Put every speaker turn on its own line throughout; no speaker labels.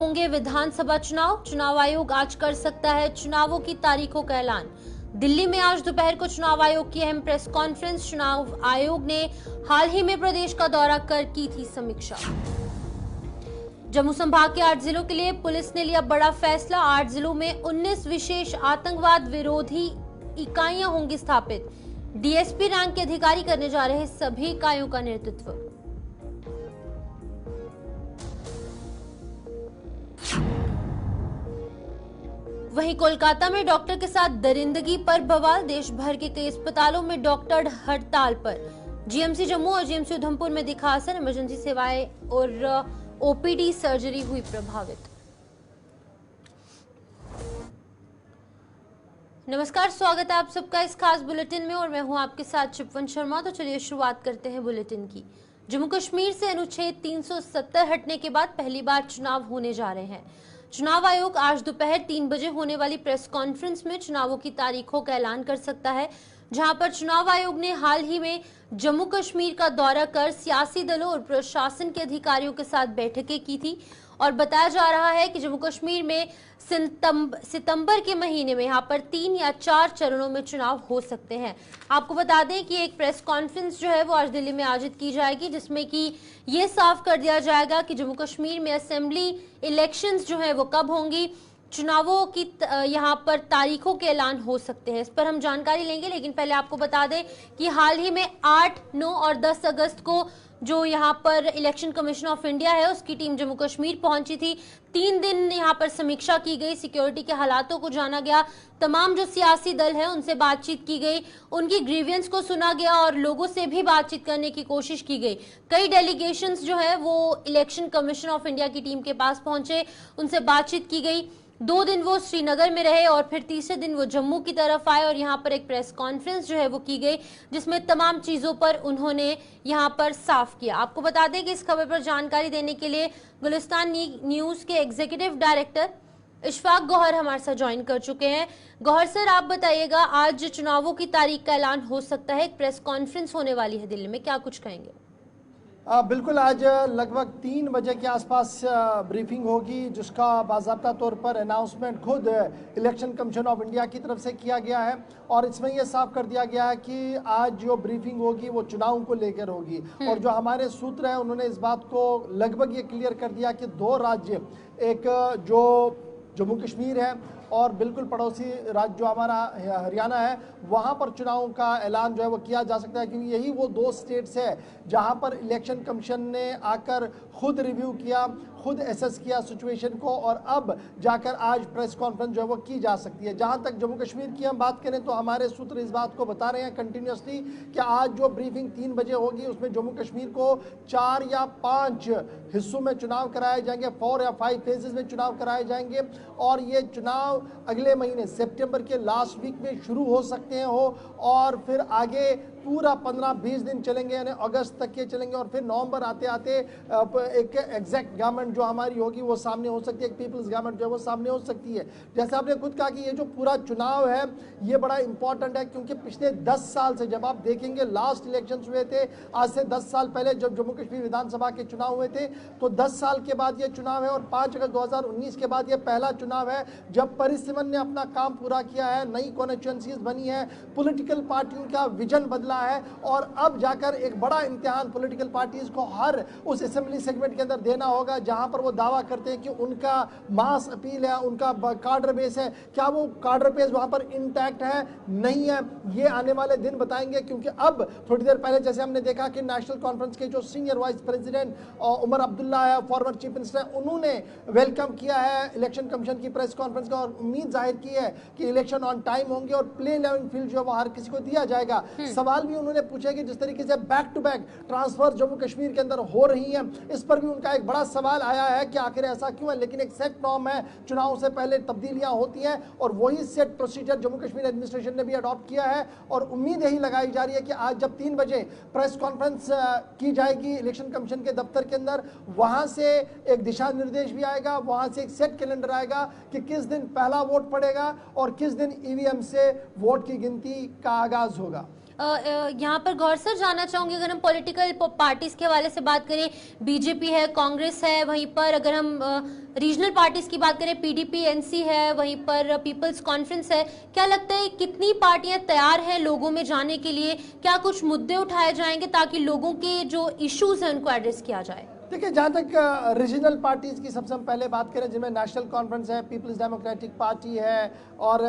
होंगे विधानसभा चुनाव आयोग आज कर सकता है चुनावों की तारीखों का ऐलान। दिल्ली में आज दोपहर को चुनाव आयोग की अहम प्रेस कॉन्फ्रेंस। चुनाव आयोग ने हाल ही में प्रदेश का दौरा कर की थी समीक्षा। जम्मू संभाग के 8 जिलों के लिए पुलिस ने लिया बड़ा फैसला। 8 जिलों में 19 विशेष आतंकवाद विरोधी इकाइयां होंगी स्थापित। डीएसपी रैंक के अधिकारी करने जा रहे सभी इकाइयों का नेतृत्व। वहीं कोलकाता में डॉक्टर के साथ दरिंदगी पर बवाल। देश भर के कई अस्पतालों में डॉक्टर हड़ताल पर। जीएमसी जम्मू और जीएमसी उधमपुर में दिखा असर। इमरजेंसी सेवाएं और ओपीडी सर्जरी हुई प्रभावित। नमस्कार, स्वागत है आप सबका इस खास बुलेटिन में और मैं हूं आपके साथ चिपवन शर्मा। तो चलिए शुरुआत करते हैं बुलेटिन की। जम्मू कश्मीर से अनुच्छेद 370 हटने के बाद पहली बार चुनाव होने जा रहे हैं। चुनाव आयोग आज दोपहर 3 बजे होने वाली प्रेस कॉन्फ्रेंस में चुनावों की तारीखों का ऐलान कर सकता है, जहां पर चुनाव आयोग ने हाल ही में जम्मू कश्मीर का दौरा कर सियासी दलों और प्रशासन के अधिकारियों के साथ बैठकें की थी और बताया जा रहा है कि जम्मू कश्मीर में सितंबर के महीने में यहाँ पर 3 या 4 चरणों में चुनाव हो सकते हैं। आपको बता दें कि एक प्रेस कॉन्फ्रेंस जो है वो आज दिल्ली में आयोजित की जाएगी, जिसमें कि ये साफ कर दिया जाएगा कि जम्मू कश्मीर में असेंबली इलेक्शंस जो है वो कब होंगी, चुनावों की यहाँ पर तारीखों के ऐलान हो सकते हैं। इस पर हम जानकारी लेंगे, लेकिन पहले आपको बता दें कि हाल ही में 8, 9 और 10 अगस्त को जो यहाँ पर इलेक्शन कमीशन ऑफ इंडिया है उसकी टीम जम्मू कश्मीर पहुंची थी। 3 दिन यहाँ पर समीक्षा की गई, सिक्योरिटी के हालातों को जाना गया, तमाम जो सियासी दल है उनसे बातचीत की गई, उनकी ग्रीवियंस को सुना गया और लोगों से भी बातचीत करने की कोशिश की गई। कई डेलीगेशंस जो है वो इलेक्शन कमीशन ऑफ इंडिया की टीम के पास पहुंचे, उनसे बातचीत की गई। 2 दिन वो श्रीनगर में रहे और फिर तीसरे दिन वो जम्मू की तरफ आए और यहाँ पर एक प्रेस कॉन्फ्रेंस जो है वो की गई, जिसमें तमाम चीजों पर उन्होंने यहाँ पर साफ किया। आपको बता दें कि इस खबर पर जानकारी देने के लिए गुलिस्तान न्यूज के एग्जीक्यूटिव डायरेक्टर इशफाक गौहर हमारे साथ ज्वाइन कर चुके हैं। गौहर सर, आप बताइएगा, आज चुनावों की तारीख का ऐलान हो सकता है, एक प्रेस कॉन्फ्रेंस होने वाली है दिल्ली में, क्या कुछ कहेंगे?
बिल्कुल, आज लगभग 3 बजे के आसपास ब्रीफिंग होगी, जिसका बाज़ाब्ता तौर पर अनाउंसमेंट खुद इलेक्शन कमीशन ऑफ इंडिया की तरफ से किया गया है और इसमें यह साफ कर दिया गया है कि आज जो ब्रीफिंग होगी वो चुनाव को लेकर होगी। और जो हमारे सूत्र हैं उन्होंने इस बात को लगभग ये क्लियर कर दिया कि 2 राज्य, एक जो जम्मू कश्मीर है और बिल्कुल पड़ोसी राज्य जो हमारा हरियाणा है, वहाँ पर चुनावों का ऐलान जो है वो किया जा सकता है, क्योंकि यही वो 2 स्टेट्स है जहाँ पर इलेक्शन कमीशन ने आकर खुद रिव्यू किया, खुद एसेस किया सिचुएशन को और अब जाकर आज प्रेस कॉन्फ्रेंस जो है वो की जा सकती है। जहाँ तक जम्मू कश्मीर की हम बात करें तो हमारे सूत्र इस बात को बता रहे हैं कंटिन्यूसली कि आज जो ब्रीफिंग 3 बजे होगी उसमें जम्मू कश्मीर को 4 या 5 हिस्सों में चुनाव कराए जाएंगे, 4 या 5 फेजेस में चुनाव कराए जाएंगे और ये चुनाव अगले महीने सितंबर के लास्ट वीक में शुरू हो सकते हैं और फिर आगे पूरा 15-20 दिन चलेंगे, यानी अगस्त तक के चलेंगे और फिर नवंबर आते आते एक एग्जैक्ट गवर्नमेंट जो हमारी होगी वो सामने हो सकती है, एक पीपल्स गवर्नमेंट जो है वो सामने हो सकती है। जैसे आपने खुद कहा कि ये जो पूरा चुनाव है ये बड़ा इंपॉर्टेंट है, क्योंकि पिछले 10 साल से, जब आप देखेंगे लास्ट इलेक्शंस हुए थे आज से 10 साल पहले जब जम्मू कश्मीर विधानसभा के चुनाव हुए थे, तो 10 साल के बाद ये चुनाव है और 5 अगस्त 2019 के बाद ये पहला चुनाव है जब परिसीमन ने अपना काम पूरा किया है, नई कॉन्स्टिट्यूएंसीज बनी है, पॉलिटिकल पार्टियों का विजन बदला है और अब जाकर एक बड़ा इम्तिहान पॉलिटिकल पार्टीज को हर उस असेंबली सेगमेंट के अंदर देना होगा जहां पर वो दावा करते हैं कि उनका मास अपील है, उनका कार्डर बेस है। क्या वो कार्डर बेस वहां पर इंटैक्ट है, नहीं है, ये आने वाले दिन बताएंगे। क्योंकि अब थोड़ी देर पहले जैसे हमने देखा कि नेशनल कॉन्फ्रेंस के जो senior vice president Omar Abdullah है, फॉर्मर चीफ मिनिस्टर, उन्होंने वेलकम किया है इलेक्शन कमीशन की प्रेस कॉन्फ्रेंस का और उम्मीद जाहिर की है कि इलेक्शन ऑन टाइम होंगे और प्ले लेवल फील्ड जो है वो हर किसी को दिया जाएगा। सवाल भी उन्होंने पूछा कि जिस तरीके से back to back transfer Jammu Kashmir के अंदर हो रही है, इस पर भी उनका एक बड़ा सवाल आया है कि आखिर ऐसा क्यों है। लेकिन एक सेट नॉर्म है, चुनाव से पहले तब्दीलियां होती हैं और वही set procedure Jammu Kashmir administration ने भी अडॉप्ट किया है और उम्मीद यही लगाई जा रही है कि आज जब 3 बजे प्रेस कॉन्फ्रेंस की जाएगी इलेक्शन कमीशन के दफ्तर के अंदर, वहां से एक दिशा निर्देश भी आएगा, वहां से एक सेट कैलेंडर आएगा कि किस दिन पहला वोट पड़ेगा और किस दिन ईवीएम से वोट की गिनती का आगाज होगा।
यहाँ पर गौर सर जानना चाहूंगी, अगर हम पॉलिटिकल पार्टीज के हवाले से बात करें, बीजेपी है, कांग्रेस है, वहीं पर अगर हम रीजनल पार्टीज की बात करें, पीडीपी, एनसी है, वहीं पर पीपल्स कॉन्फ्रेंस है, क्या लगता है कितनी पार्टियां तैयार हैं लोगों में जाने के लिए? क्या कुछ मुद्दे उठाए जाएंगे ताकि लोगों के जो इश्यूज हैं उनको एड्रेस किया जाए?
देखिए, जहाँ तक रीजनल पार्टीज की सबसे हम पहले बात करें, जिनमें नेशनल कॉन्फ्रेंस है, पीपल्स डेमोक्रेटिक पार्टी है और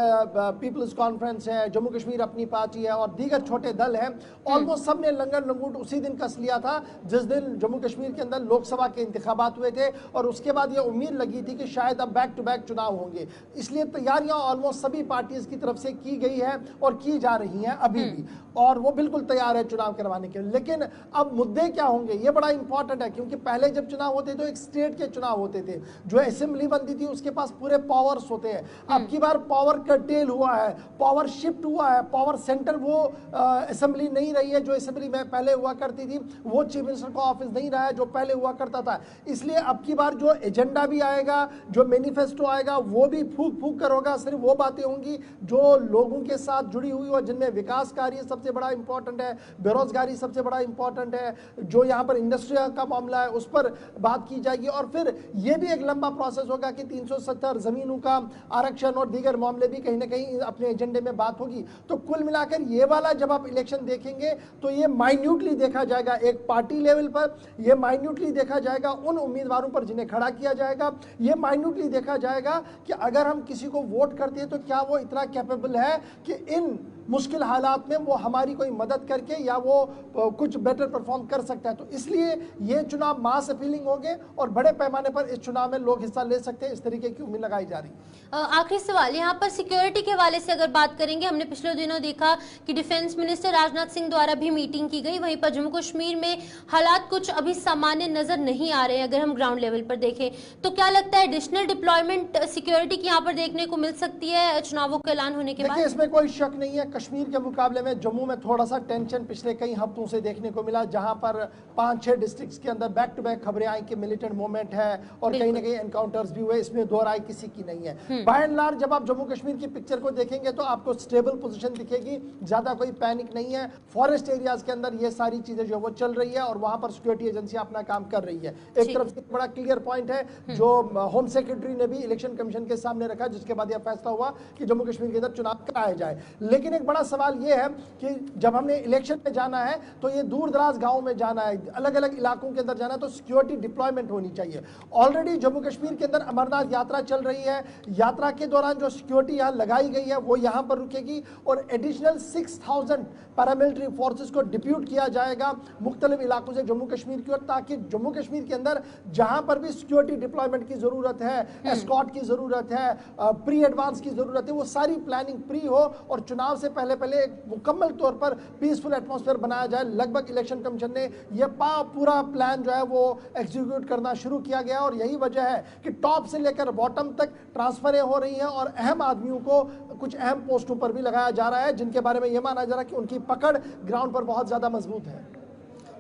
पीपल्स कॉन्फ्रेंस है, जम्मू कश्मीर अपनी पार्टी है और दीगर छोटे दल हैं, ऑलमोस्ट सब ने लंगर लंगूट उसी दिन कस लिया था जिस दिन जम्मू कश्मीर के अंदर लोकसभा के इंतखाबात हुए थे और उसके बाद ये उम्मीद लगी थी कि शायद अब बैक टू बैक चुनाव होंगे। इसलिए तैयारियां ऑलमोस्ट सभी पार्टीज की तरफ से की गई है और की जा रही हैं अभी भी, और वो बिल्कुल तैयार है चुनाव करवाने के लिए। लेकिन अब मुद्दे क्या होंगे, ये बड़ा इंपॉर्टेंट है, क्योंकि पहले जब चुनाव होते तो एक स्टेट के चुनाव होते थे, जो असेंबली बनती थी उसके पास पूरे पावर्स होते हैं। अब की बार पावर कर्टेल हुआ है, पावर शिफ्ट हुआ है, पावर सेंटर वो असेंबली नहीं रही है जो असेंबली में पहले हुआ करती थी, वो चीफ मिनिस्टर का ऑफिस नहीं रहा है जो पहले हुआ करता था। इसलिए अब की बार जो एजेंडा भी आएगा, जो मैनिफेस्टो आएगा, वो भी फूक फूक कर होगा। सिर्फ वो बातें होंगी जो लोगों के साथ जुड़ी हुई और जिनमें विकास कार्य सबसे बड़ा इंपॉर्टेंट है, बेरोजगारी सबसे बड़ा इंपॉर्टेंट है, जो यहाँ पर इंडस्ट्री का मामला है उस पर बात की जाएगी। और फिर यह भी एक लंबा प्रोसेस होगा कि 370 जमीनों का आरक्षण और दीगर मामले भी कहीं ना कहीं अपने एजेंडे में बात होगी। तो कुल मिलाकर ये वाला जब आप इलेक्शन देखेंगे तो ये माइन्यूटली देखा जाएगा, एक पार्टी लेवल पर ये माइन्यूटली देखा जाएगा, उन उम्मीदवारों पर जिन्हें खड़ा किया जाएगा ये माइन्यूटली देखा जाएगा कि अगर हम किसी को वोट करते हैं तो क्या वो इतना कैपेबल है कि इन मुश्किल हालात में वो हमारी कोई मदद करके या वो कुछ बेटर परफॉर्म कर सकता है। तो इसलिए ये चुनाव मास अपीलिंग होंगे और बड़े पैमाने पर इस चुनाव में लोग हिस्सा ले सकते हैं, इस तरीके की उम्मीद लगाई जा रही है।
आखिरी सवाल, यहाँ पर सिक्योरिटी के हवाले से अगर बात करेंगे, हमने पिछले दिनों देखा कि डिफेंस मिनिस्टर राजनाथ सिंह द्वारा भी मीटिंग की गई, वहीं पर जम्मू कश्मीर में हालात कुछ अभी सामान्य नजर नहीं आ रहे हैं अगर हम ग्राउंड लेवल पर देखें, तो क्या लगता है एडिशनल डिप्लॉयमेंट सिक्योरिटी की यहाँ पर देखने को मिल सकती है चुनावों का ऐलान होने के बाद?
देखिए, इसमें कोई शक नहीं है, कश्मीर के मुकाबले में जम्मू में थोड़ा सा टेंशन पिछले कई हफ्तों से देखने को मिला, जहां पर 5-6 डिस्ट्रिक्ट्स के अंदर बैक टू बैक खबरें आई कि मिलिटेंट मूवमेंट है और कहीं ना कहीं एनकाउंटर्स भी हुए, इसमें दो राय किसी की नहीं है। बाय एंड लार्ज जब आप जम्मू कश्मीर की पिक्चर को देखेंगे तो आपको स्टेबल पोजीशन दिखेगी, ज्यादा कोई पैनिक नहीं है। फॉरेस्ट एरियाज के अंदर ये सारी चीजें जो वो चल रही है और वहां पर सिक्योरिटी एजेंसी अपना काम कर रही है। एक तरफ से बड़ा क्लियर पॉइंट है जो होम सेक्रेटरी ने भी इलेक्शन कमीशन के सामने रखा, जिसके बाद यह फैसला हुआ कि जम्मू कश्मीर के अंदर चुनाव कराया जाए। लेकिन एक बड़ा सवाल यह है कि जब हमने इलेक्शन में जाना है तो ये दूर दराज गांव में जाना है, अलग अलग इलाकों के अंदर जाना है, तो सिक्योरिटी डिप्लॉयमेंट होनी चाहिए। ऑलरेडी जम्मू कश्मीर के अंदर अमरनाथ यात्रा चल रही है, यात्रा के दौरान जो सिक्योरिटी यहां लगाई गई है वो यहां पर रुकेगी और एडिशनल 6000 पैरामिलिट्री फोर्सेस को डिप्यूट किया जाएगा मुख्तलिफ इलाकों से जम्मू कश्मीर की ओर, ताकि जम्मू कश्मीर के अंदर जहां पर भी सिक्योरिटी डिप्लॉयमेंट की जरूरत है, एस्कॉर्ट की जरूरत है, प्री एडवांस की जरूरत है, वो सारी प्लानिंग प्री हो और चुनाव से पहले पहले एक मुकम्मल तौर पर पीसफुल एटमॉस्फेयर बनाया जाए। लगभग इलेक्शन कमीशन ने यह पूरा प्लान जो है वो एग्जीक्यूट करना शुरू किया गया और यही वजह है कि टॉप से लेकर बॉटम तक ट्रांसफरें हो रही हैं और अहम आदमियों को कुछ अहम पोस्टों पर भी लगाया जा रहा है, जिनके बारे में यह माना जा रहा है कि उनकी पकड़ ग्राउंड पर बहुत ज्यादा मजबूत है।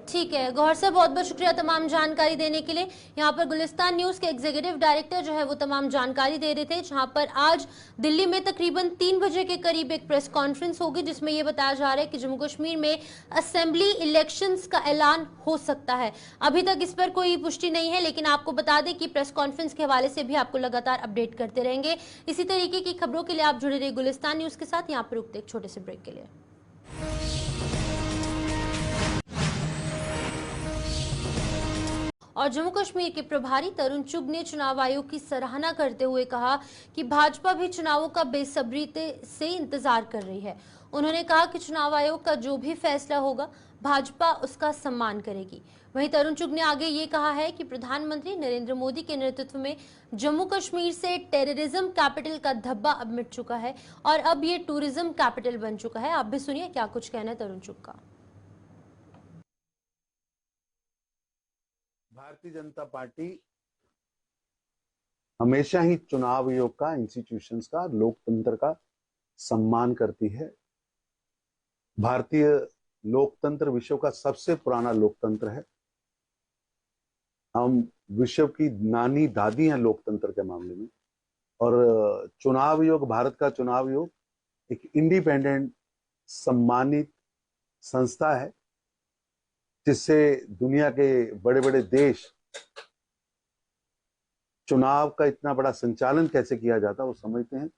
ठीक है गौहर साहब, बहुत बहुत शुक्रिया तमाम जानकारी देने के लिए। यहाँ पर गुलिस्तान न्यूज के एग्जीक्यूटिव डायरेक्टर जो है वो तमाम जानकारी दे रहे थे, जहाँ पर आज दिल्ली में तकरीबन 3 बजे के करीब एक प्रेस कॉन्फ्रेंस होगी जिसमें ये बताया जा रहा है कि जम्मू कश्मीर में असेंबली इलेक्शंस का ऐलान हो सकता है। अभी तक इस पर कोई पुष्टि नहीं है, लेकिन आपको बता दें कि प्रेस कॉन्फ्रेंस के हवाले से भी आपको लगातार अपडेट करते रहेंगे। इसी तरीके की खबरों के लिए आप जुड़े रहिए गुलिस्तान न्यूज के साथ। यहाँ पर रुकते एक छोटे से ब्रेक के लिए। और जम्मू कश्मीर के प्रभारी तरुण चुग ने चुनाव आयोग की सराहना करते हुए कहा कि भाजपा भी चुनावों का बेसब्री से इंतजार कर रही है। उन्होंने कहा कि चुनाव आयोग का जो भी फैसला होगा भाजपा उसका सम्मान करेगी। वहीं तरुण चुग ने आगे ये कहा है कि प्रधानमंत्री नरेंद्र मोदी के नेतृत्व में जम्मू कश्मीर से टेररिज्म कैपिटल का धब्बा अब मिट चुका है और अब ये टूरिज्म कैपिटल बन चुका है। आप भी सुनिए क्या कुछ कहना है तरुण चुग का।
भारतीय जनता पार्टी हमेशा ही चुनाव आयोग का, इंस्टीट्यूशंस का, लोकतंत्र का सम्मान करती है। भारतीय लोकतंत्र विश्व का सबसे पुराना लोकतंत्र है। हम विश्व की नानी दादी हैं लोकतंत्र के मामले में। और चुनाव आयोग, भारत का चुनाव आयोग एक इंडिपेंडेंट, सम्मानित संस्था है जिससे दुनिया के बड़े बड़े देश चुनाव का इतना बड़ा संचालन कैसे किया जाता है वो समझते हैं।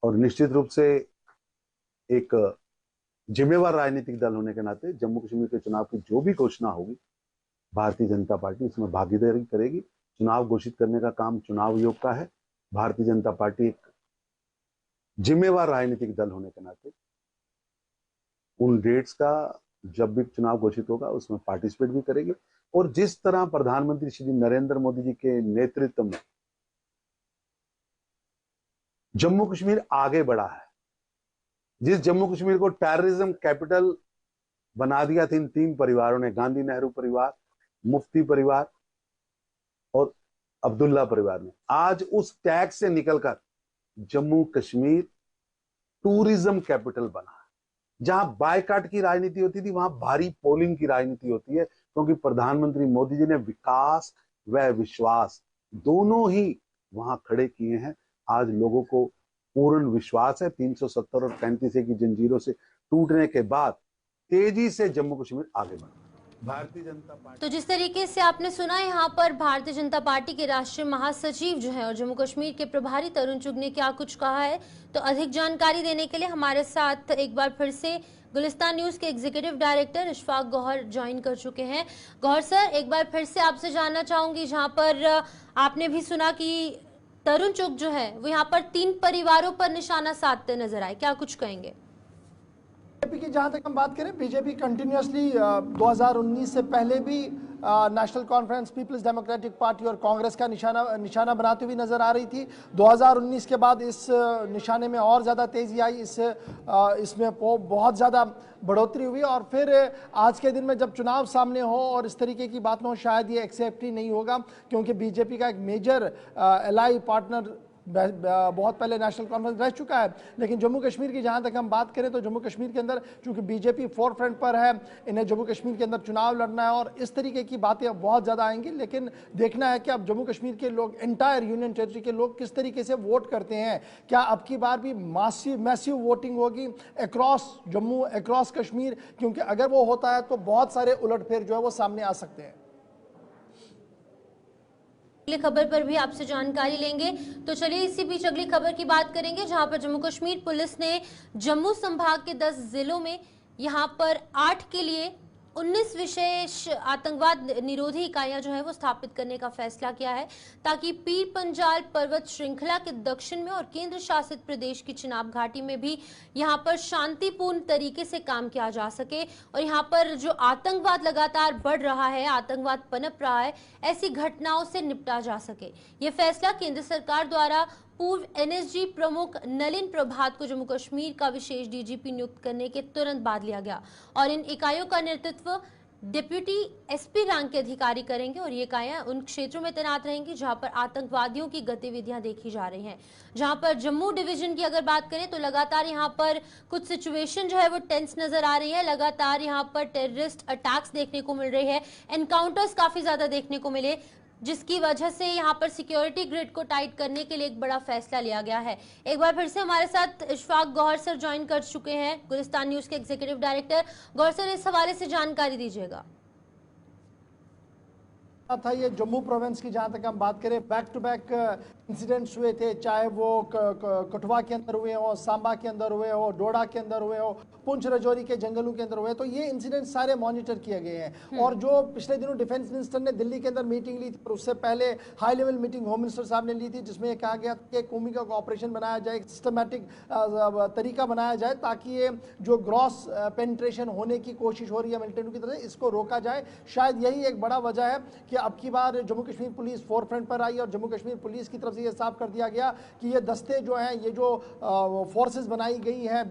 और निश्चित रूप से एक जिम्मेवार राजनीतिक दल होने के नाते जम्मू कश्मीर के चुनाव की जो भी घोषणा होगी भारतीय जनता पार्टी इसमें भागीदारी करेगी। चुनाव घोषित करने का काम चुनाव आयोग का है। भारतीय जनता पार्टी एक जिम्मेवार राजनीतिक दल होने के नाते उन डेट्स का जब भी चुनाव घोषित होगा उसमें पार्टिसिपेट भी करेगी। और जिस तरह प्रधानमंत्री श्री नरेंद्र मोदी जी के नेतृत्व में जम्मू कश्मीर आगे बढ़ा है, जिस जम्मू कश्मीर को टेररिज्म कैपिटल बना दिया था इन तीन परिवारों ने, गांधी नेहरू परिवार, मुफ्ती परिवार और अब्दुल्ला परिवार ने, आज उस टैग से निकलकर जम्मू कश्मीर टूरिज्म कैपिटल बना है। जहां बायकाट की राजनीति होती थी वहां भारी पोलिंग की राजनीति होती है, क्योंकि प्रधानमंत्री मोदी जी ने विकास व विश्वास दोनों ही वहां खड़े किए हैं। आज लोगों को पूर्ण विश्वास है 370 और 35 की जंजीरों से टूटने के बाद तेजी से जम्मू कश्मीर आगे बढ़ा। भारतीय जनता पार्टी
तो जिस तरीके से आपने सुना, यहाँ पर भारतीय जनता पार्टी के राष्ट्रीय महासचिव जो है और जम्मू कश्मीर के प्रभारी तरुण चुग ने क्या कुछ कहा है, तो अधिक जानकारी देने के लिए हमारे साथ एक बार फिर से गुलिस्तान न्यूज के executive director Ishfaq Gauhar join कर चुके हैं। गौहर सर, एक बार फिर से आपसे जानना चाहूंगी, जहां पर आपने भी सुना कि तरुण चुग जो है वो यहाँ पर 3 परिवारों पर निशाना साधते नजर आए, क्या कुछ कहेंगे?
बीजेपी की जहां तक हम बात करें, बीजेपी कंटिन्यूसली 2019 से पहले भी national conference, peoples democratic party और कांग्रेस का निशाना बनाती हुई नजर आ रही थी। 2019 के बाद इस निशाने में और ज़्यादा तेज़ी आई, इसमें बहुत ज़्यादा बढ़ोतरी हुई और फिर आज के दिन में जब चुनाव सामने हो और इस तरीके की बात हो, शायद ये एक्सेप्ट ही नहीं होगा, क्योंकि बीजेपी का एक मेजर एलाई पार्टनर बहुत पहले नेशनल कॉन्फ्रेंस रह चुका है। लेकिन जम्मू कश्मीर की जहां तक हम बात करें तो जम्मू कश्मीर के अंदर चूंकि बीजेपी फोर फ्रंट पर है, इन्हें जम्मू कश्मीर के अंदर चुनाव लड़ना है और इस तरीके की बातें अब बहुत ज़्यादा आएंगी। लेकिन देखना है कि अब जम्मू कश्मीर के लोग, एंटायर यूनियन टेरिटरी के लोग किस तरीके से वोट करते हैं। क्या अब की बार भी मैसिव वोटिंग होगी अक्रॉस जम्मू, अक्रॉस कश्मीर? क्योंकि अगर वो होता है तो बहुत सारे उलटफेर जो है वो सामने आ सकते हैं।
अगली खबर पर भी आपसे जानकारी लेंगे, तो चलिए इसी बीच अगली खबर की बात करेंगे, जहां पर जम्मू कश्मीर पुलिस ने जम्मू संभाग के 10 जिलों में यहां पर 8 के लिए 19 विशेष आतंकवाद निरोधी इकाइयां जो है वो स्थापित करने का फैसला किया है, ताकि पीर पंजाल पर्वत श्रृंखला के दक्षिण में और केंद्र शासित प्रदेश की चिनाब घाटी में भी यहां पर शांतिपूर्ण तरीके से काम किया जा सके और यहां पर जो आतंकवाद लगातार बढ़ रहा है, आतंकवाद पनप रहा है, ऐसी घटनाओं से निपटा जा सके। ये फैसला केंद्र सरकार द्वारा पूर्व एनएसजी प्रमुख नलिन प्रभात को जम्मू कश्मीर का विशेष डीजीपी नियुक्त करने के तुरंत बाद लिया गया और इन इकाइयों का नेतृत्व डिप्टी एसपी रैंक के अधिकारी करेंगे और ये इकाइयां उन क्षेत्रों में तैनात रहेंगी जहां पर आतंकवादियों की गतिविधियां देखी जा रही हैं। जहां पर जम्मू डिवीजन की अगर बात करें तो लगातार यहां पर कुछ सिचुएशन जो है वो टेंस नजर आ रही है, लगातार यहां पर टेररिस्ट अटैक्स देखने को मिल रहे हैं, एनकाउंटर्स काफी ज्यादा देखने को मिले, जिसकी वजह से यहां पर सिक्योरिटी ग्रिड को टाइट करने के लिए एक बड़ा फैसला लिया गया है। एक बार फिर से हमारे साथ इशफाक गौहर सर ज्वाइन कर चुके हैं, गुलिस्तान न्यूज के एग्जीक्यूटिव डायरेक्टर। गौहर सर, इस हवाले से जानकारी दीजिएगा।
था ये जम्मू प्रोविंस की जहां तक हम बात करें, बैक टू बैक इंसिडेंट्स हुए थे, चाहे वो कठुआ के अंदर हुए हो, सांबा के अंदर हुए हो, डोडा के अंदर हुए हो, पुंछ राजौरी के जंगलों के अंदर हुए, तो ये इंसिडेंट्स सारे मॉनिटर किए गए हैं। और जो पिछले दिनों डिफेंस मिनिस्टर ने दिल्ली के अंदर मीटिंग ली थी और उससे पहले high level meeting home minister साहब ने ली थी, जिसमें यह कहा गया कि भूमिका का ऑपरेशन बनाया जाए, एक सिस्टमैटिक तरीका बनाया जाए ताकि ये जो ग्रॉस पेनिट्रेशन होने की कोशिश हो रही है मिलिटेंट की तरफ से, इसको रोका जाए। शायद यही एक बड़ा वजह है कि अब की बार Jammu Kashmir police forefront पर आई और जम्मू कश्मीर पुलिस की तरफ से ये साफ कर दिया गया कि ये दस्ते जो हैं, ये जो फोर्सेस बनाई गई हैं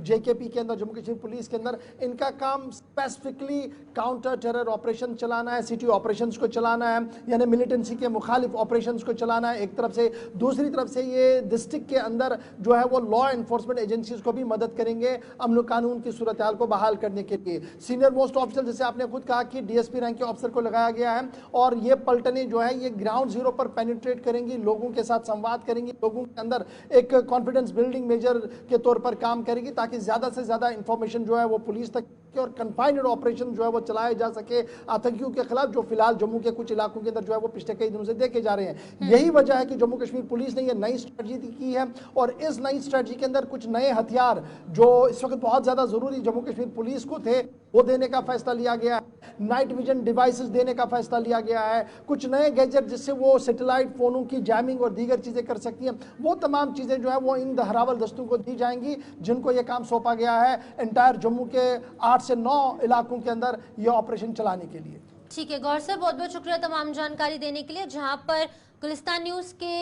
जेकेपी के अंदर, जम्मू कश्मीर पुलिस के अंदर, इनका काम स्पेसिफिकली काउंटर टेरर ऑपरेशन चलाना है, सिटी ऑपरेशंस को चलाना है, यानी मिलिटेंसी के मुखालिफ ऑपरेशंस को चलाना है एक तरफ से। दूसरी तरफ से ये डिस्ट्रिक्ट के अंदर जो है वो लॉ एनफोर्समेंट एजेंसीज को भी मदद करेंगे अमन कानून की सूरत हाल को बहाल करने के लिए। सीनियर मोस्ट ऑफिसर, जैसे आपने खुद कहा कि डीएसपी रैंक के ऑफिसर को लगाया गया है और ये पलटने जो है ये ग्राउंड जीरो पर पेनिट्रेट करेंगे करेंगी, लोगों के साथ संवाद करेंगी, लोगों के अंदर एक कॉन्फिडेंस बिल्डिंग मेजर के तौर पर काम करेगी, ताकि ज़्यादा से ज़्यादा इंफॉर्मेशन जो है वो पुलिस तक और कन्फाइंड ऑपरेशन जो है वो चलाया जा सके आतंकियों के खिलाफ, जो फिलहाल जम्मू के कुछ इलाकों के अंदर जो है वो पिछले कई दिनों से देखे जा रहे हैं। यही वजह है कि जम्मू कश्मीर पुलिस ने ये नई स्ट्रेटजी की है, और इस नई स्ट्रेटजी के अंदर कुछ नए हथियार जो इस वक्त बहुत ज़्यादा ज़रूरी जम्मू कश्मीर पुलिस को थे, वो देने का फैसला लिया गया है। नाइट विजन डिवाइसेस देने का फैसला लिया गया है, कुछ नए गैजेट जिससे वो सैटेलाइट फोनों की जैमिंग और दीगर चीज़ें कर सकती हैं, वो तमाम चीज़ें जो है वो इन धारावल दस्तों को दी जाएंगी, जिनको ये काम सौंपा गया है एंटायर जम्मू के 8 से 9 इलाकों के अंदर ये ऑपरेशन चलाने के लिए।
ठीक है गौर साहब, बहुत बहुत शुक्रिया तमाम जानकारी देने के लिए। जहां पर गुलिस्तान न्यूज के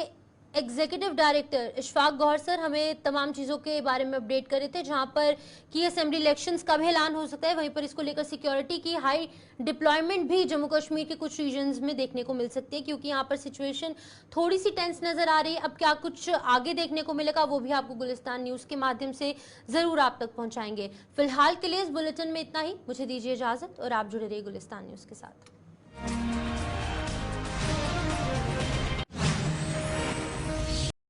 executive director Ishfaq Gauhar sir हमें तमाम चीज़ों के बारे में अपडेट कर रहे थे, जहां पर कि असेंबली इलेक्शंस कब ऐलान हो सकता है, वहीं पर इसको लेकर सिक्योरिटी की हाई डिप्लॉयमेंट भी जम्मू कश्मीर के कुछ रीजन्स में देखने को मिल सकती है, क्योंकि यहाँ पर सिचुएशन थोड़ी सी टेंस नजर आ रही है। अब क्या कुछ आगे देखने को मिलेगा वो भी आपको गुलिस्तान न्यूज़ के माध्यम से ज़रूर आप तक पहुँचाएंगे। फिलहाल के लिए इस बुलेटिन में इतना ही, मुझे दीजिए इजाज़त और आप जुड़े रहिए गुलिस्तान न्यूज़ के साथ।